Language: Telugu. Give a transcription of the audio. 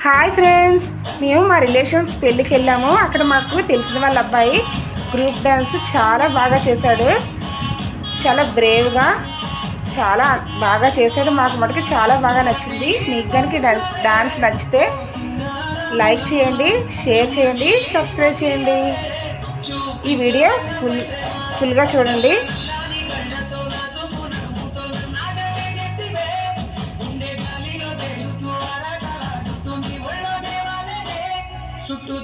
హాయ్ ఫ్రెండ్స్, మేము మా రిలేషన్స్ పెళ్ళికి వెళ్ళాము. అక్కడ మాకు తెలిసిన వాళ్ళ అబ్బాయి గ్రూప్ డ్యాన్స్ చాలా బాగా చేశాడు. చాలా బ్రేవ్గా చాలా బాగా చేశాడు. మాకు మటుకు చాలా బాగా నచ్చింది. మీకు కనుక డాన్స్ నచ్చితే లైక్ చేయండి, షేర్ చేయండి, సబ్స్క్రైబ్ చేయండి. ఈ వీడియో ఫుల్గా చూడండి. చుట్టూ